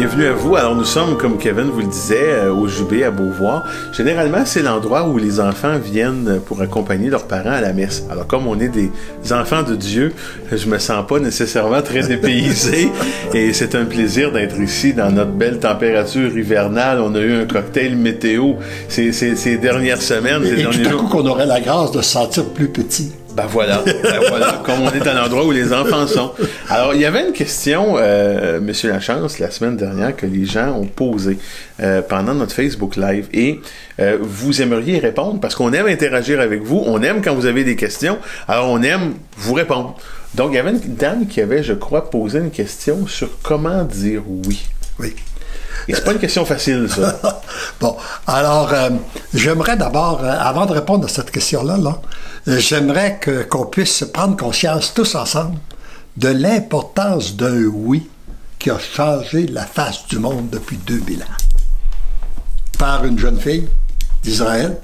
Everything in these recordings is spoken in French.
bienvenue à vous. Alors nous sommes, comme Kevin vous le disait, au Jubé à Beauvoir. Généralement, c'est l'endroit où les enfants viennent pour accompagner leurs parents à la messe. Alors comme on est des enfants de Dieu, je me sens pas nécessairement très dépaysé et c'est un plaisir d'être ici dans notre belle température hivernale. On a eu un cocktail météo ces dernières semaines. Et tout à coup qu'on aurait la grâce de se sentir plus petit. Ben voilà, comme on est à l'endroit où les enfants sont. Alors, il y avait une question, Monsieur Lachance, la semaine dernière, que les gens ont posée pendant notre Facebook Live, et vous aimeriez répondre, parce qu'on aime interagir avec vous, on aime quand vous avez des questions, alors on aime vous répondre. Donc, il y avait une dame qui avait, je crois, posé une question sur comment dire oui. Oui. Et c'est pas une question facile, ça. Bon, alors, j'aimerais d'abord, avant de répondre à cette question-là, j'aimerais qu'on puisse prendre conscience tous ensemble de l'importance d'un oui qui a changé la face du monde depuis 2000 ans. Par une jeune fille d'Israël,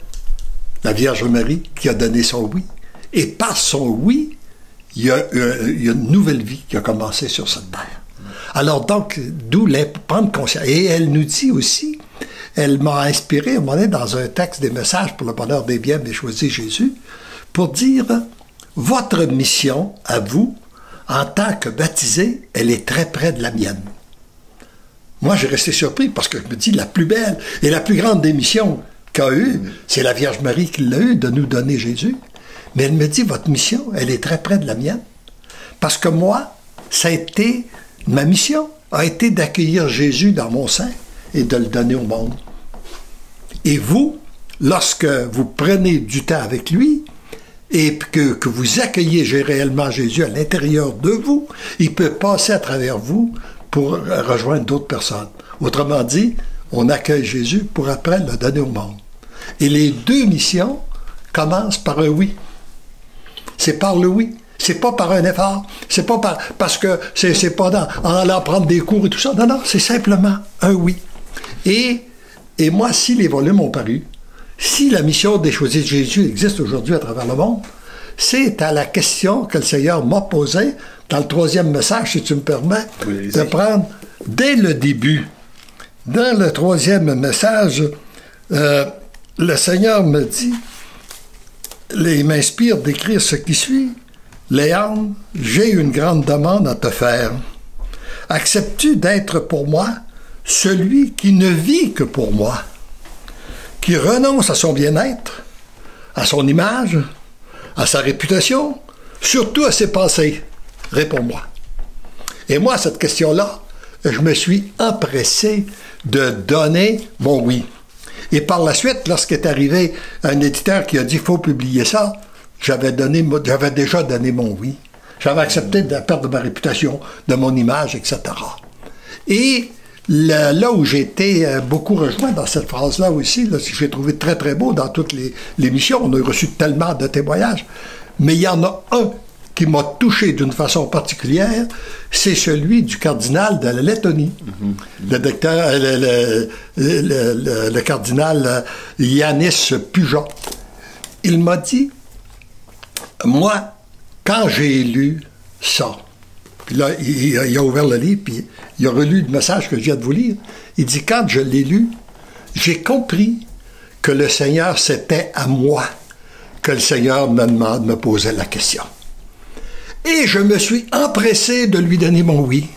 la Vierge Marie, qui a donné son oui. Et par son oui, il y a une nouvelle vie qui a commencé sur cette terre. Alors donc, d'où prendre conscience. Et elle nous dit aussi, elle m'a inspiré, on est dans un texte des messages pour le bonheur des biens, mais choisi Jésus, pour dire, votre mission à vous, en tant que baptisé, elle est très près de la mienne. Moi, j'ai resté surpris parce que je me dis, la plus belle et la plus grande des missions qu'a eue, c'est la Vierge Marie qui l'a eue, de nous donner Jésus. Mais elle me dit, votre mission, elle est très près de la mienne. Parce que moi, ça a été... Ma mission a été d'accueillir Jésus dans mon sein et de le donner au monde. Et vous, lorsque vous prenez du temps avec lui et que vous accueillez réellement Jésus à l'intérieur de vous, il peut passer à travers vous pour rejoindre d'autres personnes. Autrement dit, on accueille Jésus pour après le donner au monde. Et les deux missions commencent par un oui. C'est par le oui. C'est pas par un effort, c'est pas parce que c'est pas en allant prendre des cours et tout ça. Non, non, c'est simplement un oui. Et moi, si les volumes ont paru, si la mission des choisis de Jésus existe aujourd'hui à travers le monde, c'est à la question que le Seigneur m'a posée dans le 3e message, si tu me permets, de prendre dès le début. Dans le 3e message, le Seigneur me dit, il m'inspire d'écrire ce qui suit. Léandre, j'ai une grande demande à te faire. Acceptes-tu d'être pour moi celui qui ne vit que pour moi, qui renonce à son bien-être, à son image, à sa réputation, surtout à ses pensées? Réponds-moi. Et moi, à cette question-là, je me suis empressé de donner mon oui. Et par la suite, lorsqu'est arrivé un éditeur qui a dit « faut publier ça », j'avais déjà donné mon oui. J'avais accepté de la perte de ma réputation, de mon image, etc. Et là où j'ai été beaucoup rejoint dans cette phrase-là aussi, là, j'ai trouvé très très beau dans toutes les missions, on a reçu tellement de témoignages, mais il y en a un qui m'a touché d'une façon particulière, c'est celui du cardinal de la Lettonie, le cardinal Yanis Puja. Il m'a dit, moi, quand j'ai lu ça, puis là, il a ouvert le livre, puis il a relu le message que je viens de vous lire, il dit, quand je l'ai lu, j'ai compris que le Seigneur, c'était à moi que le Seigneur me posait la question. Et je me suis empressé de lui donner mon oui.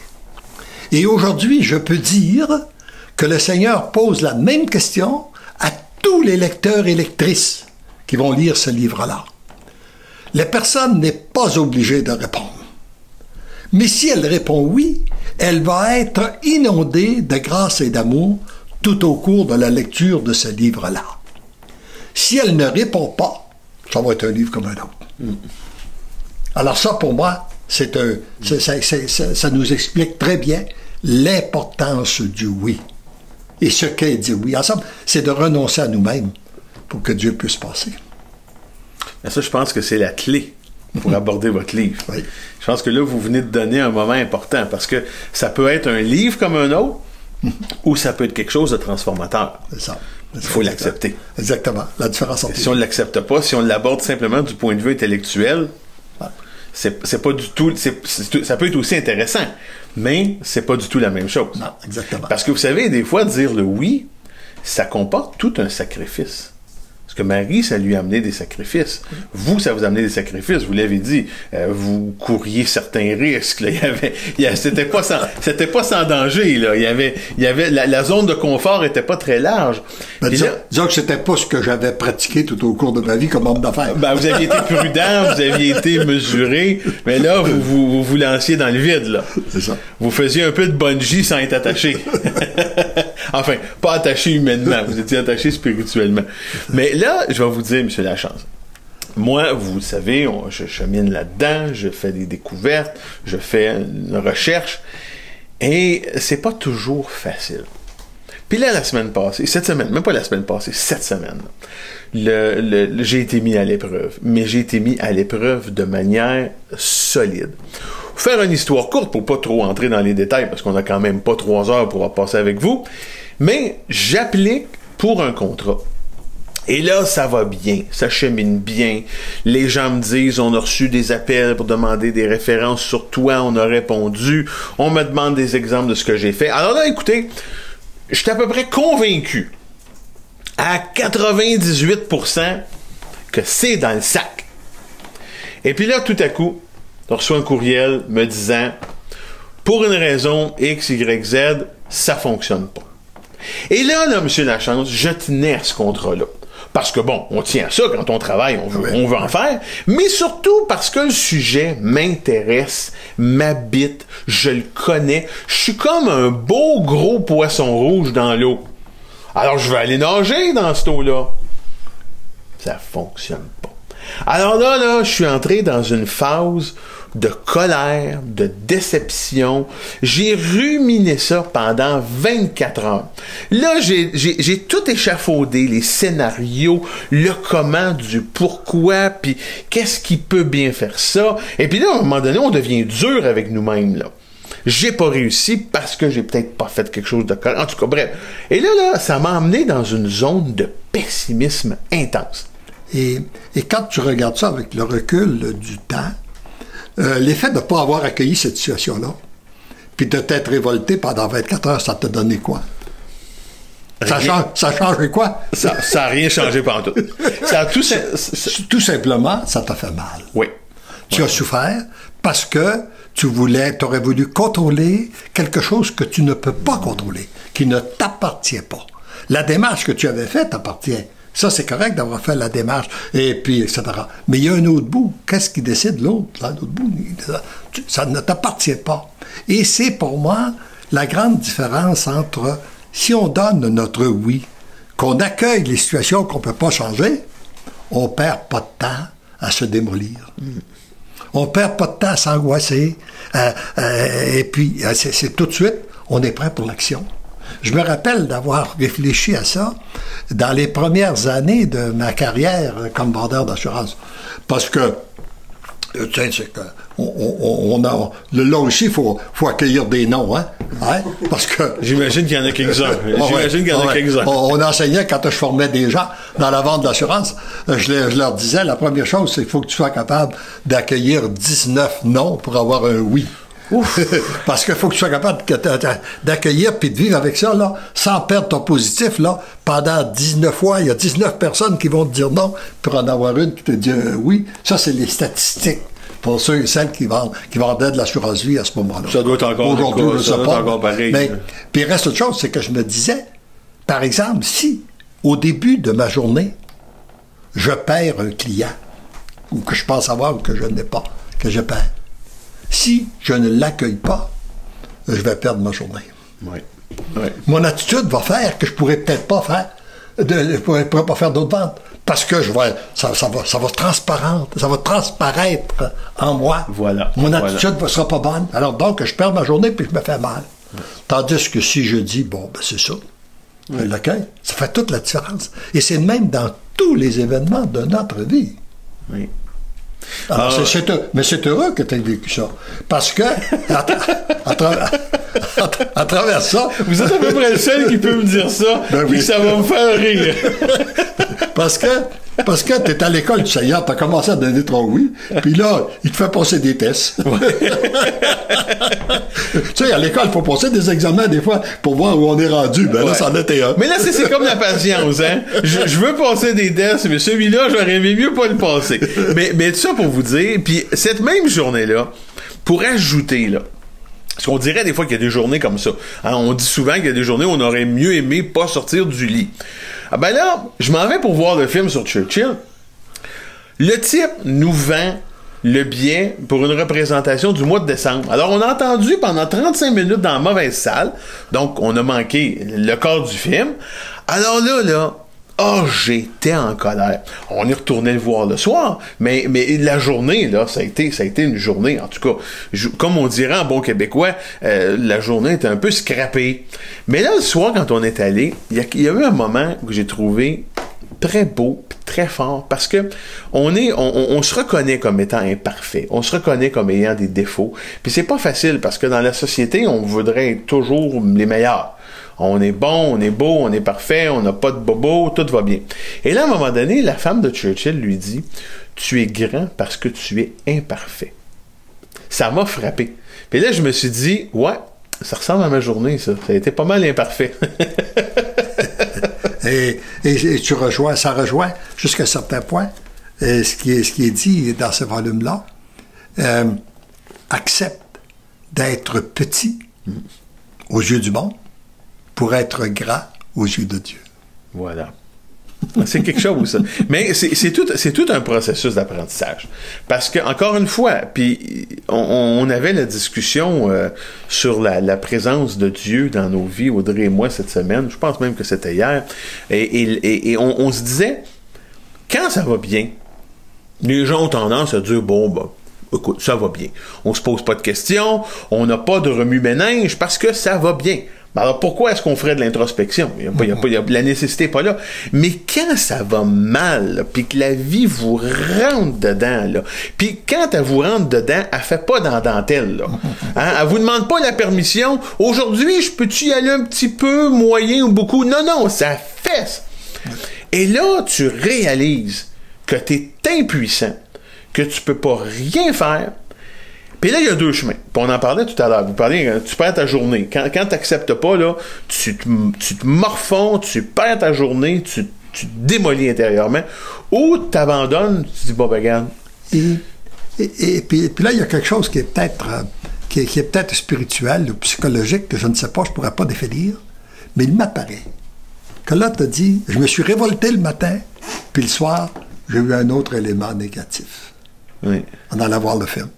Et aujourd'hui, je peux dire que le Seigneur pose la même question à tous les lecteurs et lectrices qui vont lire ce livre-là. La personne n'est pas obligée de répondre. Mais si elle répond oui, elle va être inondée de grâce et d'amour tout au cours de la lecture de ce livre-là. Si elle ne répond pas, ça va être un livre comme un autre. Alors ça, pour moi, ça nous explique très bien l'importance du oui. Et ce qu'est dire oui ensemble, c'est de renoncer à nous-mêmes pour que Dieu puisse passer. Et ça, je pense que c'est la clé pour aborder votre livre. Oui. Je pense que là, vous venez de donner un moment important, parce que ça peut être un livre comme un autre, ou ça peut être quelque chose de transformateur. C'est ça. Il faut l'accepter. Exactement. La différence entre si on ne l'accepte pas, si on l'aborde simplement du point de vue intellectuel, c'est pas du tout, ça peut être aussi intéressant, mais c'est pas du tout la même chose. Non, exactement. Parce que vous savez, des fois, dire le oui, ça comporte tout un sacrifice. Parce que Marie, ça lui a amené des sacrifices. Vous, ça vous a amené des sacrifices. Vous l'avez dit. Vous couriez certains risques. Là. C'était pas sans danger. Là. La zone de confort était pas très large. Ben, disons que c'était pas ce que j'avais pratiqué tout au cours de ma vie comme homme d'affaires. Ben, vous aviez été prudent, vous aviez été mesuré, mais là, vous lanciez dans le vide, là. C'est ça. Vous faisiez un peu de bungee sans être attaché. Enfin, pas attaché humainement, vous étiez attaché spirituellement. Mais là, je vais vous dire, M. Lachance, moi, vous le savez, je chemine là-dedans, je fais des découvertes, je fais une recherche, et c'est pas toujours facile. Puis là, cette semaine, même pas la semaine passée, cette semaine, j'ai été mis à l'épreuve, mais j'ai été mis à l'épreuve de manière solide. Faire une histoire courte pour pas trop entrer dans les détails, parce qu'on a quand même pas 3 heures pour passer avec vous, mais j'applique pour un contrat. Et là, ça va bien, ça chemine bien. Les gens me disent, on a reçu des appels pour demander des références sur toi, on a répondu, on me demande des exemples de ce que j'ai fait. Alors là, écoutez, je suis à peu près convaincu, à 98%, que c'est dans le sac. Et puis là, tout à coup, je reçois un courriel me disant, pour une raison X, Y, Z, ça fonctionne pas. Et là, M. Lachance, je tenais à ce contrat-là. Parce que bon, on tient à ça quand on travaille, on veut en faire, mais surtout parce que le sujet m'intéresse, m'habite, je le connais, je suis comme un beau gros poisson rouge dans l'eau. Alors je vais aller nager dans cette eau-là. Ça fonctionne pas. Alors là, je suis entré dans une phase de colère, de déception. J'ai ruminé ça pendant 24 heures. Là, j'ai tout échafaudé, les scénarios, le comment, du pourquoi, puis qu'est-ce qui peut bien faire ça. Et puis là, à un moment donné, on devient dur avec nous-mêmes, là. J'ai pas réussi parce que j'ai peut-être pas fait quelque chose de correct. En tout cas, bref. Et là, ça m'a emmené dans une zone de pessimisme intense. Et quand tu regardes ça avec le recul du temps, l'effet de ne pas avoir accueilli cette situation-là, puis de t'être révolté pendant 24 heures, ça t'a donné quoi? Ça a changé quoi? Ça n'a rien changé pendant tout. Tout simplement, ça t'a fait mal. Oui. Tu as souffert parce que tu aurais voulu contrôler quelque chose que tu ne peux pas contrôler, qui ne t'appartient pas. La démarche que tu avais faite t'appartient. Ça, c'est correct d'avoir fait la démarche, et puis, etc. Mais il y a un autre bout. Qu'est-ce qui décide l'autre? L'autre bout, ça ne t'appartient pas. Et c'est pour moi la grande différence entre si on donne notre oui, qu'on accueille les situations qu'on ne peut pas changer, on perd pas de temps à se démolir. On perd pas de temps à s'angoisser. Et puis, c'est tout de suite, on est prêt pour l'action. Je me rappelle d'avoir réfléchi à ça dans les premières années de ma carrière comme vendeur d'assurance. Parce que, tu sais, c'est que là aussi, il faut accueillir des noms, hein? Parce que... J'imagine qu'il y en a quelques-uns. On enseignait, quand je formais des gens dans la vente d'assurance, je leur disais, la première chose, c'est qu'il faut que tu sois capable d'accueillir 19 noms pour avoir un oui. Ouf. Parce qu'il faut que tu sois capable d'accueillir puis de vivre avec ça, là, sans perdre ton positif, là, pendant 19 fois. Il y a 19 personnes qui vont te dire non, pour en avoir une qui te dit oui. Ça, c'est les statistiques pour ceux et celles qui vendaient de l'assurance vie à ce moment-là. Ça doit être encore aujourd'hui, je ne sais pas. Encore pareil. Mais, puis il reste autre chose, c'est que je me disais, par exemple, si, au début de ma journée, je perds un client, ou que je pense avoir ou que je n'ai pas, que je perds, si je ne l'accueille pas, je vais perdre ma journée. Oui. Mon attitude va faire que je pourrais peut-être pas faire, je pourrais pas faire d'autres ventes. Parce que ça va transparaître en moi. Voilà. Mon attitude ne sera pas bonne. Alors donc, je perds ma journée puis je me fais mal. Tandis que si je dis, bon, ben c'est ça, je l'accueille, ça fait toute la différence. Et c'est même dans tous les événements de notre vie. Oui. Alors, mais c'est heureux que tu aies vécu ça. Parce que, à travers ça... Vous êtes à peu près le seul qui peut me dire ça, puis ça va me faire rire. Parce que tu es à l'école du Seigneur, tu as commencé à donner ton oui, puis là, il te fait passer des tests. Tu sais, à l'école, il faut passer des examens des fois pour voir où on est rendu. Ben là, ça en était un. Mais là, c'est comme la patience, hein. Je veux passer des tests, mais celui-là, j'aurais aimé mieux pas le passer. Mais tout ça pour vous dire, puis cette même journée-là, pour ajouter, là, parce qu'on dirait des fois qu'il y a des journées comme ça. Hein, on dit souvent qu'il y a des journées où on aurait mieux aimé pas sortir du lit. Ah ben là, je m'en vais pour voir le film sur Churchill. Le type nous vend le billet pour une représentation du mois de décembre. Alors, on a entendu pendant 35 minutes dans la mauvaise salle, donc on a manqué le corps du film. Alors là, j'étais en colère. On est retourné le voir le soir, mais la journée, là, ça a été une journée, en tout cas, comme on dirait en bon québécois, la journée était un peu scrappée. Mais là, le soir, quand on est allé, il y a eu un moment que j'ai trouvé très beau, très fort, parce que on se reconnaît comme étant imparfait, on se reconnaît comme ayant des défauts, puis c'est pas facile, parce que dans la société, on voudrait être toujours les meilleurs. On est bon, on est beau, on est parfait, on n'a pas de bobo, tout va bien. Et là, à un moment donné, la femme de Churchill lui dit « Tu es grand parce que tu es imparfait. » Ça m'a frappé. Puis là, je me suis dit « Ouais, ça ressemble à ma journée, ça. Ça a été pas mal imparfait. » Et ça rejoint jusqu'à un certain point ce qui est dit dans ce volume-là. Accepte d'être petit aux yeux du monde pour être grand aux yeux de Dieu. Voilà. C'est quelque chose, ça. Mais c'est tout un processus d'apprentissage. Parce que, encore une fois, puis on avait la discussion sur la présence de Dieu dans nos vies, Audrey et moi, cette semaine. Je pense même que c'était hier. Et on se disait, quand ça va bien, les gens ont tendance à dire, écoute, ça va bien. On se pose pas de questions, on n'a pas de remue-ménage parce que ça va bien. Alors, pourquoi est-ce qu'on ferait de l'introspection? La nécessité n'est pas là. Mais quand ça va mal, puis que la vie vous rentre dedans, là, puis quand elle vous rentre dedans, elle fait pas dans la dentelle, là. Hein? Elle vous demande pas la permission. Aujourd'hui, je peux-tu y aller un petit peu, moyen ou beaucoup? Non, ça fesse. Et là, tu réalises que tu es impuissant, que tu peux pas rien faire. Puis là, il y a deux chemins. Puis on en parlait tout à l'heure. Vous parliez, tu perds ta journée. Quand tu n'acceptes pas, là, tu te morfonds, tu perds ta journée, tu te démolis intérieurement. Ou tu abandonnes, tu dis, regarde. Et puis là, il y a quelque chose qui est peut-être qui est peut-être spirituel ou psychologique, que je ne sais pas, je ne pourrais pas définir. Mais il m'apparaît que là, tu as dit, je me suis révolté le matin, puis le soir, j'ai eu un autre élément négatif. Oui. En allant voir le film.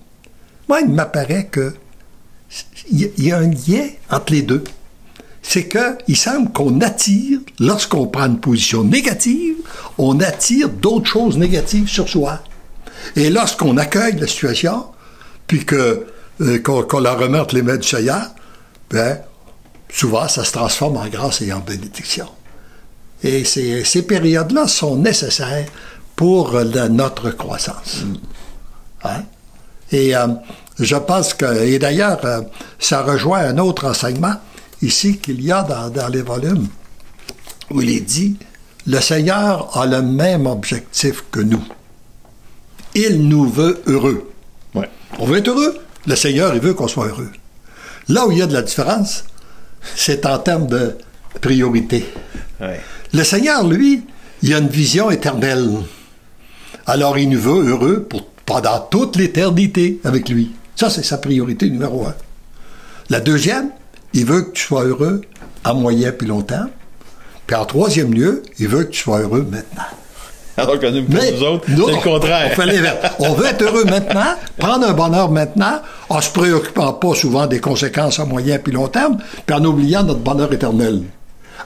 Moi, il m'apparaît qu'il y a un lien entre les deux. C'est qu'il semble qu'on attire, lorsqu'on prend une position négative, on attire d'autres choses négatives sur soi. Et lorsqu'on accueille la situation, puis qu'on la remet entre les mains du Seigneur, souvent, ça se transforme en grâce et en bénédiction. Et ces périodes-là sont nécessaires pour notre croissance. Hein? Et je pense que, et d'ailleurs, ça rejoint un autre enseignement ici qu'il y a dans les volumes, où il est dit, le Seigneur a le même objectif que nous. Il nous veut heureux. Ouais. On veut être heureux. Le Seigneur, il veut qu'on soit heureux. Là où il y a de la différence, c'est en termes de priorité. Ouais. Le Seigneur, lui, il a une vision éternelle. Alors, il nous veut heureux pendant toute l'éternité avec lui. Ça, c'est sa priorité numéro 1. La deuxième, il veut que tu sois heureux à moyen puis long terme. Puis en troisième lieu, il veut que tu sois heureux maintenant. Alors que nous autres, c'est le contraire. On fait l'inverse. On veut être heureux maintenant, prendre un bonheur maintenant, en se préoccupant pas souvent des conséquences à moyen puis long terme, puis en oubliant notre bonheur éternel.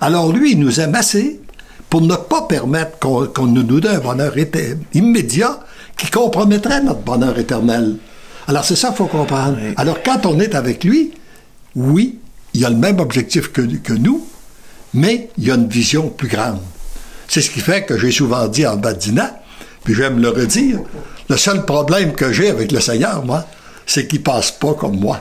Alors lui, il nous aime assez pour ne pas permettre qu'on nous donne un bonheur immédiat qui compromettrait notre bonheur éternel. Alors c'est ça qu'il faut comprendre. Oui. Alors quand on est avec lui, oui, il a le même objectif que nous, mais il y a une vision plus grande. C'est ce qui fait que j'ai souvent dit en badinant, puis je vais me le redire, le seul problème que j'ai avec le Seigneur, moi, c'est qu'il pense pas comme moi.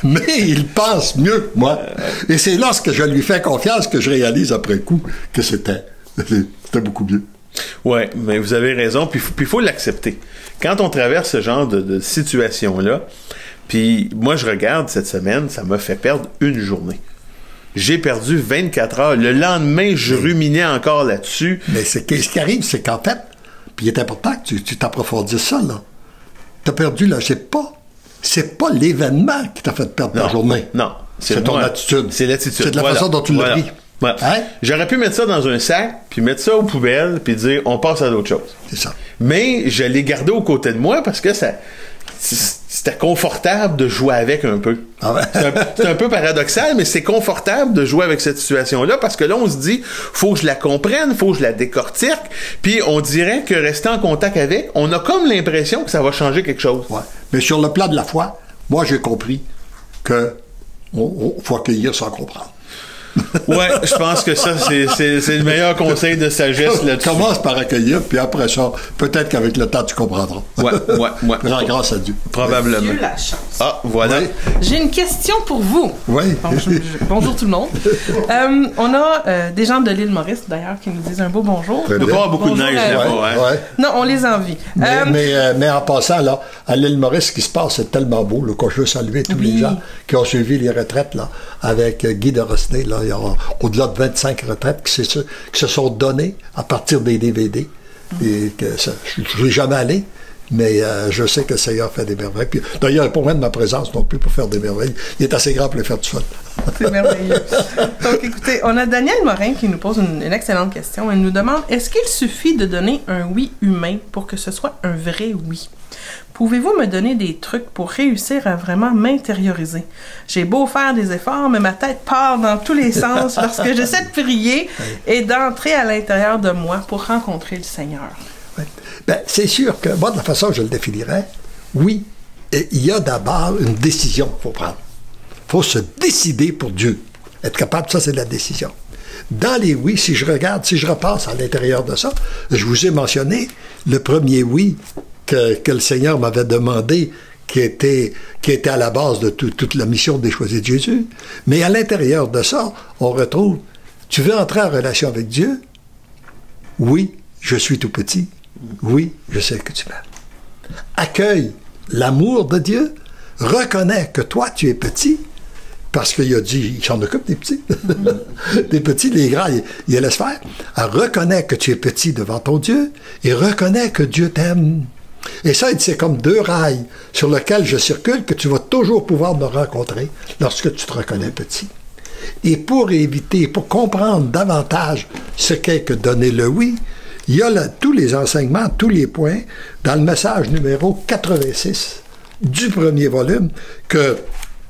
Mais il pense mieux que moi. Et c'est lorsque je lui fais confiance que je réalise après coup que c'était C'était beaucoup mieux. Ouais, mais vous avez raison, puis il faut l'accepter. Quand on traverse ce genre de situation-là, puis moi je regarde cette semaine, ça m'a fait perdre une journée. J'ai perdu 24 heures. Le lendemain, je ruminais encore là-dessus. Mais ce qui arrive, c'est qu'en fait, puis il est important que tu t'approfondisses ça, là. T'as perdu, là, c'est pas l'événement qui t'a fait perdre ta journée. Non. C'est ton attitude. C'est l'attitude. C'est de la façon dont tu l'as pris. Ouais. Hein? J'aurais pu mettre ça dans un sac, puis mettre ça aux poubelles, puis dire on passe à d'autres choses. C'est ça. Mais je l'ai gardé aux côtés de moi parce que c'était confortable de jouer avec un peu. Ah ouais. C'est un peu paradoxal, mais c'est confortable de jouer avec cette situation-là parce que là, on se dit, faut que je la comprenne, faut que je la décortique, puis on dirait que rester en contact avec, on a comme l'impression que ça va changer quelque chose. Ouais. Mais sur le plan de la foi, moi, j'ai compris que faut accueillir sans comprendre. Ouais, je pense que ça, c'est le meilleur conseil de sagesse là-dessus. Commence par accueillir, puis après ça, peut-être qu'avec le temps, tu comprendras. Ouais. Rends grâce à Dieu. Probablement. Dieu la chance. Ah, voilà. Oui. J'ai une question pour vous. Oui. Bonjour tout le monde. On a des gens de l'île Maurice, d'ailleurs, qui nous disent un beau bonjour. Il ne doit pas avoir beaucoup de neige là-bas, hein? Ouais. Non, on les envie. Mais en passant, là, à l'île Maurice, ce qui se passe, c'est tellement beau, là, que je veux saluer tous les gens qui ont suivi les retraites, là, avec Guy de Rosnay, là, il y a au-delà de 25 retraites qui se sont données à partir des DVD. Et que je ne suis jamais allé, mais je sais que le Seigneur fait des merveilles. Puis, d'ailleurs, il n'est pas loin de ma présence non plus pour faire des merveilles. Il est assez grand pour les faire tout seul. C'est merveilleux. Donc, écoutez, on a Daniel Morin qui nous pose une excellente question. Elle nous demande, est-ce qu'il suffit de donner un oui humain pour que ce soit un vrai oui? Pouvez-vous me donner des trucs pour réussir à vraiment m'intérioriser? J'ai beau faire des efforts, mais ma tête part dans tous les sens lorsque j'essaie de prier et d'entrer à l'intérieur de moi pour rencontrer le Seigneur. Ouais. Ben, c'est sûr que, moi, de la façon que je le définirais, oui, il y a d'abord une décision qu'il faut prendre. Il faut se décider pour Dieu. Être capable, ça, c'est de la décision. Dans les oui, si je repasse à l'intérieur de ça, je vous ai mentionné le premier oui que le Seigneur m'avait demandé, qui était à la base de toute la mission des choisis de Jésus. Mais à l'intérieur de ça, on retrouve, tu veux entrer en relation avec Dieu? Oui, je suis tout petit. Oui, je sais que tu m'aimes. Accueille l'amour de Dieu. Reconnais que toi, tu es petit. Parce qu'il a dit, il s'en occupe des petits. Des petits, les grands, il laisse faire. Alors, reconnais que tu es petit devant ton Dieu et reconnais que Dieu t'aime. Et ça, c'est comme deux rails sur lesquels je circule que tu vas toujours pouvoir me rencontrer lorsque tu te reconnais petit. Et pour comprendre davantage ce qu'est que donner le oui, il y a là, tous les enseignements, tous les points dans le message numéro 86 du premier volume que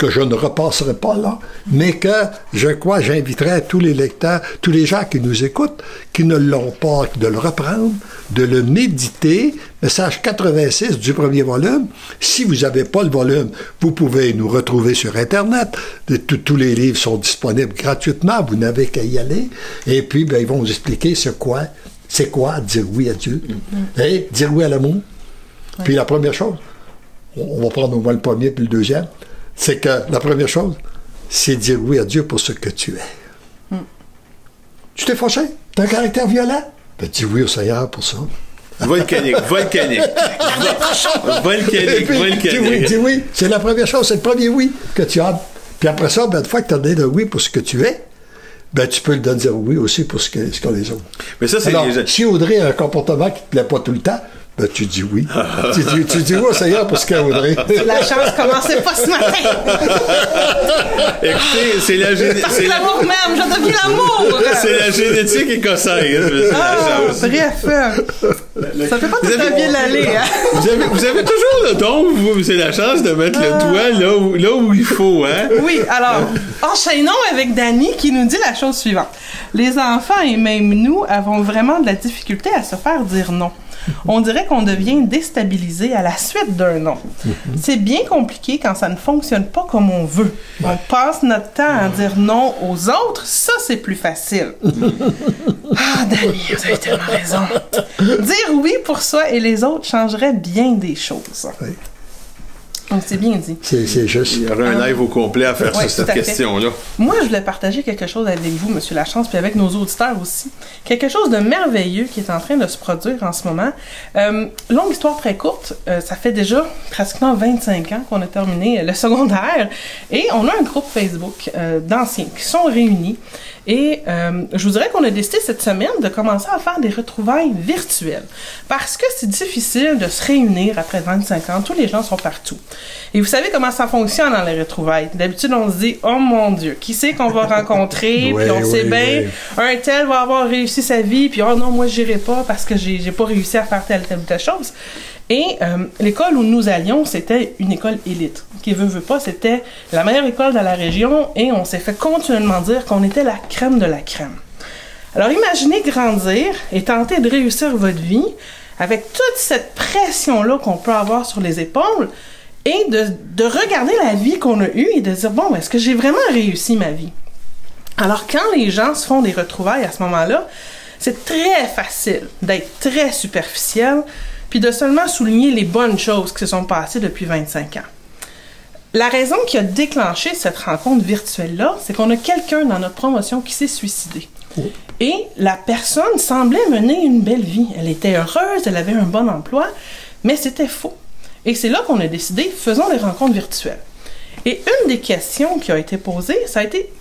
je ne repasserai pas là, mais que, je crois, j'inviterai tous les lecteurs, tous les gens qui nous écoutent, qui ne l'ont pas, de le reprendre, de le méditer. Message 86 du premier volume. Si vous n'avez pas le volume, vous pouvez nous retrouver sur Internet. Tous les livres sont disponibles gratuitement. Vous n'avez qu'à y aller. Et puis, ils vont vous expliquer c'est quoi dire oui à Dieu. Et dire oui à l'amour. Ouais. Puis la première chose, on va prendre au moins le premier puis le deuxième, c'est que la première chose, c'est dire oui à Dieu pour ce que tu es. Tu t'es fâché? Tu as un caractère violent? Ben, dis oui au Seigneur pour ça. Volcanique. Dis oui. C'est la première chose, c'est le premier oui que tu as. Puis après ça, une fois que tu as donné le oui pour ce que tu es, tu peux le dire oui aussi pour ce qu'ont les autres. Mais ça, c'est alors, si Audrey a un comportement qui ne te plaît pas tout le temps, tu dis oui. tu dis oui au Seigneur pour ce qu'est Audrey. La chance commençait pas ce matin. Écoutez, c'est l'amour même, je deviens l'amour. C'est la génétique écossaise. Bref. Ça fait pas tout à bien l'aller. Hein? Vous avez toujours le don, vous, c'est la chance de mettre le doigt là où il faut. Hein? Oui, alors, enchaînons avec Dani qui nous dit la chose suivante. Les enfants et même nous avons vraiment de la difficulté à se faire dire non. On dirait qu'on devient déstabilisé à la suite d'un non. C'est bien compliqué quand ça ne fonctionne pas comme on veut. On passe notre temps à dire non aux autres, ça c'est plus facile. Ah, Dani, vous avez tellement raison. Dire oui pour soi et les autres changerait bien des choses. Oui. Donc, c'est bien dit. C'est juste. Il y aurait un live au complet à faire Ouais, sur tout cette à fait. question-là. Moi, je voulais partager quelque chose avec vous, Monsieur Lachance, puis avec nos auditeurs aussi. Quelque chose de merveilleux qui est en train de se produire en ce moment. Longue histoire très courte, ça fait déjà pratiquement 25 ans qu'on a terminé le secondaire et on a un groupe Facebook d'anciens qui sont réunis. Et je vous dirais qu'on a décidé cette semaine de commencer à faire des retrouvailles virtuelles parce que c'est difficile de se réunir après 25 ans. Tous les gens sont partout. Et vous savez comment ça fonctionne dans les retrouvailles. D'habitude, on se dit « Oh mon Dieu, qui c'est qu'on va rencontrer? » Puis on sait bien, un tel va avoir réussi sa vie, puis « Oh non, moi, j'irai pas parce que j'ai pas réussi à faire telle ou telle chose. » Et l'école où nous allions, c'était une école élite. Qui veut pas, c'était la meilleure école de la région et on s'est fait continuellement dire qu'on était la crème de la crème. Alors imaginez grandir et tenter de réussir votre vie avec toute cette pression-là qu'on peut avoir sur les épaules et de regarder la vie qu'on a eue et de dire, bon, est-ce que j'ai vraiment réussi ma vie? Alors quand les gens se font des retrouvailles à ce moment-là, c'est très facile d'être très superficiel puis de seulement souligner les bonnes choses qui se sont passées depuis 25 ans. La raison qui a déclenché cette rencontre virtuelle-là, c'est qu'on a quelqu'un dans notre promotion qui s'est suicidé. Oh. Et la personne semblait mener une belle vie. Elle était heureuse, elle avait un bon emploi, mais c'était faux. Et c'est là qu'on a décidé, faisons des rencontres virtuelles. Et une des questions qui a été posée, ça a été,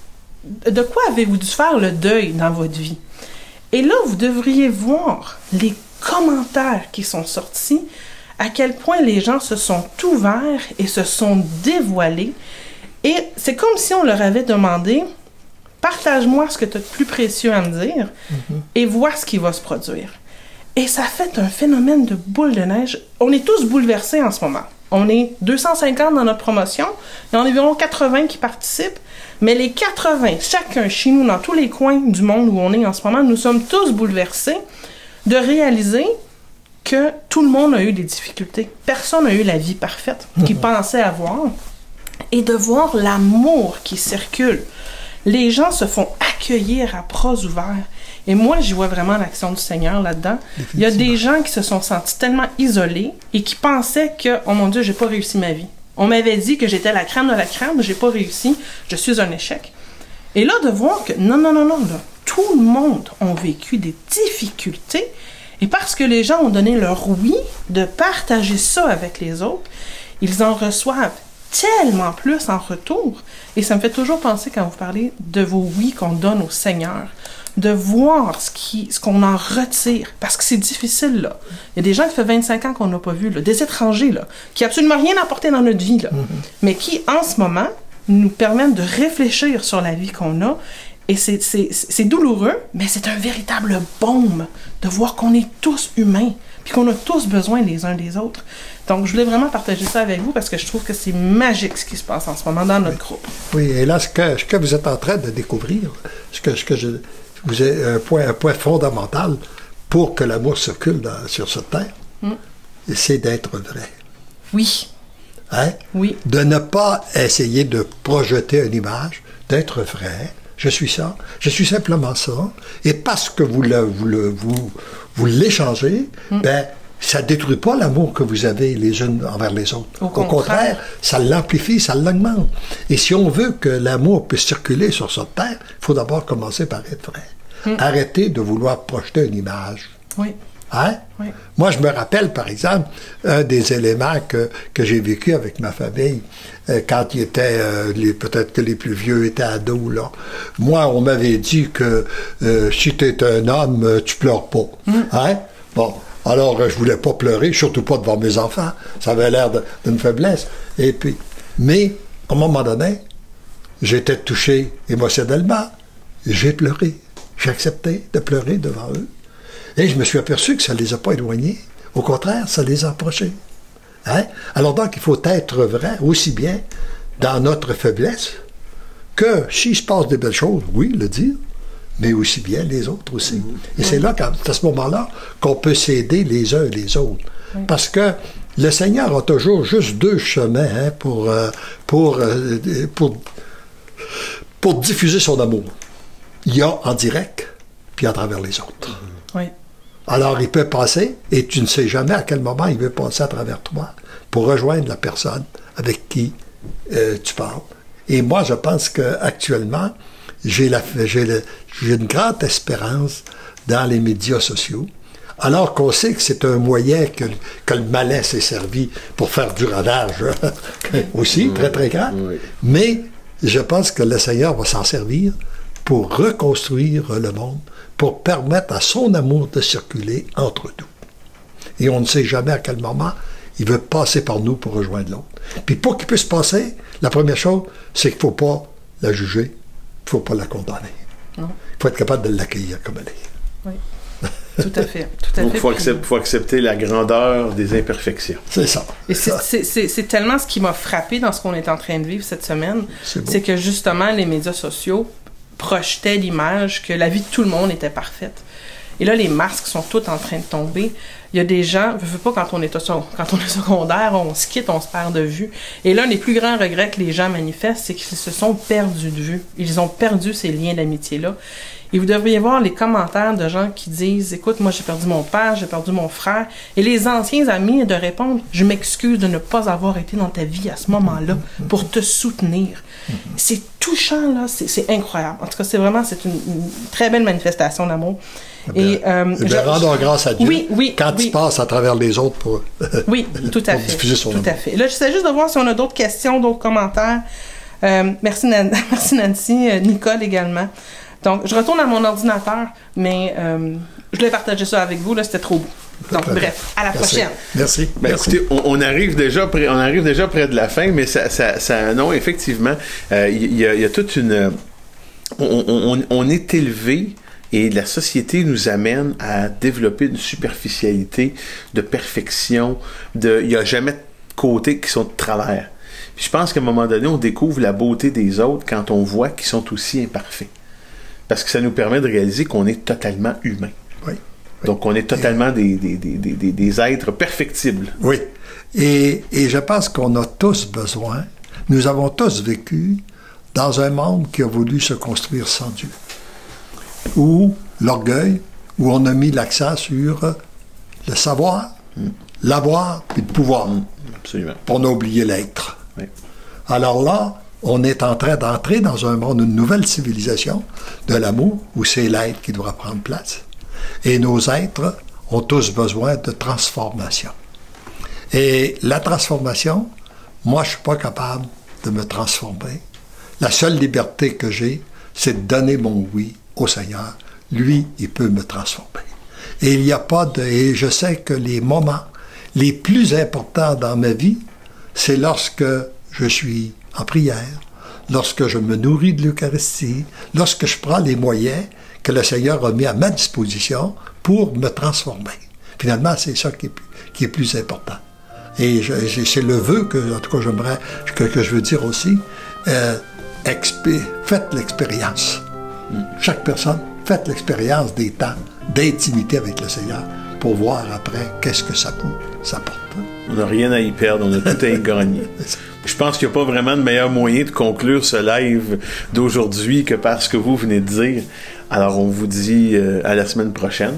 de quoi avez-vous dû faire le deuil dans votre vie? Et là, vous devriez voir les commentaires qui sont sortis, à quel point les gens se sont ouverts et se sont dévoilés. Et c'est comme si on leur avait demandé « Partage-moi ce que tu as de plus précieux à me dire et vois ce qui va se produire. » Et ça fait un phénomène de boule de neige. On est tous bouleversés en ce moment. On est 250 dans notre promotion. Il y en a environ 80 qui participent. Mais les 80, chacun chez nous, dans tous les coins du monde où on est en ce moment, nous sommes tous bouleversés de réaliser que tout le monde a eu des difficultés. Personne n'a eu la vie parfaite qu'il pensait avoir. Et de voir l'amour qui circule. Les gens se font accueillir à bras ouverts. Et moi, j'y vois vraiment l'action du Seigneur là-dedans. Il y a des gens qui se sont sentis tellement isolés et qui pensaient que, oh mon Dieu, j'ai pas réussi ma vie. On m'avait dit que j'étais la crème de la crème, j'ai pas réussi, je suis un échec. Et là, de voir que, non, là, tout le monde a vécu des difficultés. Et parce que les gens ont donné leur oui de partager ça avec les autres, ils en reçoivent tellement plus en retour. Et ça me fait toujours penser quand vous parlez de vos oui qu'on donne au Seigneur, de voir ce qu'on en retire. Parce que c'est difficile, là. Il y a des gens qui font 25 ans qu'on n'a pas vu, là, des étrangers, là, qui n'ont absolument rien apporté dans notre vie, là, mais qui, en ce moment, nous permettent de réfléchir sur la vie qu'on a. Et c'est douloureux, mais c'est un véritable baume de voir qu'on est tous humains, puis qu'on a tous besoin les uns des autres. Donc, je voulais vraiment partager ça avec vous parce que je trouve que c'est magique ce qui se passe en ce moment dans notre groupe. Oui, et là, ce que vous êtes en train de découvrir, vous avez un point fondamental pour que l'amour circule sur cette terre, c'est d'être vrai. Oui. Hein? Oui. De ne pas essayer de projeter une image, d'être vrai. Je suis ça, je suis simplement ça. Et parce que vous l'échangez, ben, ça ne détruit pas l'amour que vous avez les unes envers les autres. Au contraire, ça l'amplifie, ça l'augmente. Et si on veut que l'amour puisse circuler sur cette terre, il faut d'abord commencer par être vrai. Arrêter de vouloir projeter une image. Oui. Hein? Oui. Moi, je me rappelle, par exemple, un des éléments que j'ai vécu avec ma famille, quand il était, peut-être que les plus vieux étaient ados, là. Moi, on m'avait dit que si tu es un homme, tu pleures pas. Hein? Bon. Alors, je voulais pas pleurer, surtout pas devant mes enfants. Ça avait l'air d'une faiblesse. Et puis, mais, à un moment donné, j'étais touché émotionnellement. J'ai pleuré. J'ai accepté de pleurer devant eux. Et je me suis aperçu que ça ne les a pas éloignés. Au contraire, ça les a approchés. Hein? Alors donc, il faut être vrai, aussi bien dans notre faiblesse, que s'il se passe des belles choses, oui, le dire, mais aussi bien les autres aussi. Et c'est là, à ce moment-là, qu'on peut s'aider les uns et les autres. Parce que le Seigneur a toujours juste deux chemins hein, pour diffuser son amour. Il y a en direct, puis à travers les autres. Oui. Alors, il peut passer, et tu ne sais jamais à quel moment il veut passer à travers toi pour rejoindre la personne avec qui tu parles. Et moi, je pense qu'actuellement, j'ai une grande espérance dans les médias sociaux, alors qu'on sait que c'est un moyen que le malin s'est servi pour faire du radage aussi, très, très grand. Oui. Mais je pense que le Seigneur va s'en servir pour reconstruire le monde, pour permettre à son amour de circuler entre nous. Et on ne sait jamais à quel moment il veut passer par nous pour rejoindre l'autre. Puis pour qu'il puisse passer, la première chose, c'est qu'il ne faut pas la juger, il ne faut pas la condamner. Il faut être capable de l'accueillir comme elle est. Oui. Tout à fait. Tout à Donc, fait. il faut accepter la grandeur des imperfections. C'est ça. Et c'est tellement ce qui m'a frappé dans ce qu'on est en train de vivre cette semaine, c'est que justement, les médias sociaux projetaient l'image que la vie de tout le monde était parfaite. Et là, les masques sont tous en train de tomber. Il y a des gens, je veux pas, quand on est secondaire, on se quitte, on se perd de vue. Et l'un des plus grands regrets que les gens manifestent, c'est qu'ils se sont perdus de vue. Ils ont perdu ces liens d'amitié-là. Et vous devriez voir les commentaires de gens qui disent « Écoute, moi j'ai perdu mon père, j'ai perdu mon frère. » Et les anciens amis de répondre « Je m'excuse de ne pas avoir été dans ta vie à ce moment-là pour te soutenir. » C'est touchant, là, c'est incroyable. En tout cas, c'est une très belle manifestation d'amour. Rendons grâce à Dieu quand il passe à travers les autres pour, oui, tout à fait, diffuser son amour. Tout à fait. Là, j'essaie juste de voir si on a d'autres questions, d'autres commentaires. Merci Nancy, Nicole également. Donc, je retourne à mon ordinateur, mais je voulais partager ça avec vous, là, c'était trop beau. Donc, bref, à la prochaine. Merci. Merci. Écoutez, on arrive déjà près de la fin, mais non, effectivement, il y a toute une... On est élevé et la société nous amène à développer une superficialité de perfection, il n'y a jamais de côtés qui sont de travers. Puis je pense qu'à un moment donné, on découvre la beauté des autres quand on voit qu'ils sont aussi imparfaits. Parce que ça nous permet de réaliser qu'on est totalement humain. Oui. Donc, on est totalement des êtres perfectibles. Oui. Et je pense qu'on a tous besoin, nous avons tous vécu dans un monde qui a voulu se construire sans Dieu. Où l'orgueil, où on a mis l'accent sur le savoir, l'avoir et le pouvoir. Absolument. On a oublié l'être. Oui. Alors là, on est en train d'entrer dans un monde, une nouvelle civilisation de l'amour, où c'est l'être qui doit prendre place. Et nos êtres ont tous besoin de transformation. Et la transformation, moi, je ne suis pas capable de me transformer. La seule liberté que j'ai, c'est de donner mon oui au Seigneur. Lui, il peut me transformer. Et il n'y a pas de... Et je sais que les moments les plus importants dans ma vie, c'est lorsque je suis en prière, lorsque je me nourris de l'Eucharistie, lorsque je prends les moyens que le Seigneur a mis à ma disposition pour me transformer. Finalement, c'est ça qui est plus important. Et c'est le vœu que, en tout cas, j'aimerais, que je veux dire aussi, faites l'expérience. Chaque personne, faites l'expérience des temps d'intimité avec le Seigneur pour voir après qu'est-ce que ça apporte. On n'a rien à y perdre, on a tout à y gagner. Je pense qu'il n'y a pas vraiment de meilleur moyen de conclure ce live d'aujourd'hui que par ce que vous venez de dire. Alors, on vous dit à la semaine prochaine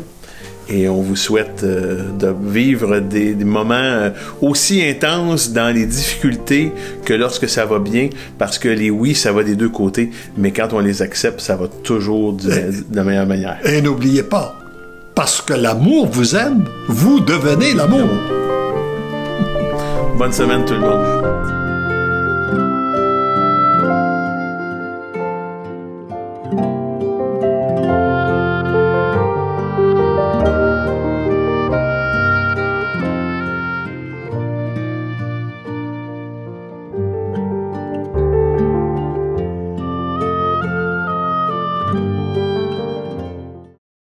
et on vous souhaite de vivre des moments aussi intenses dans les difficultés que lorsque ça va bien, parce que les oui, ça va des deux côtés, mais quand on les accepte, ça va toujours de la meilleure manière. Et n'oubliez pas, parce que l'amour vous aime, vous devenez l'amour. Bonne semaine tout le monde.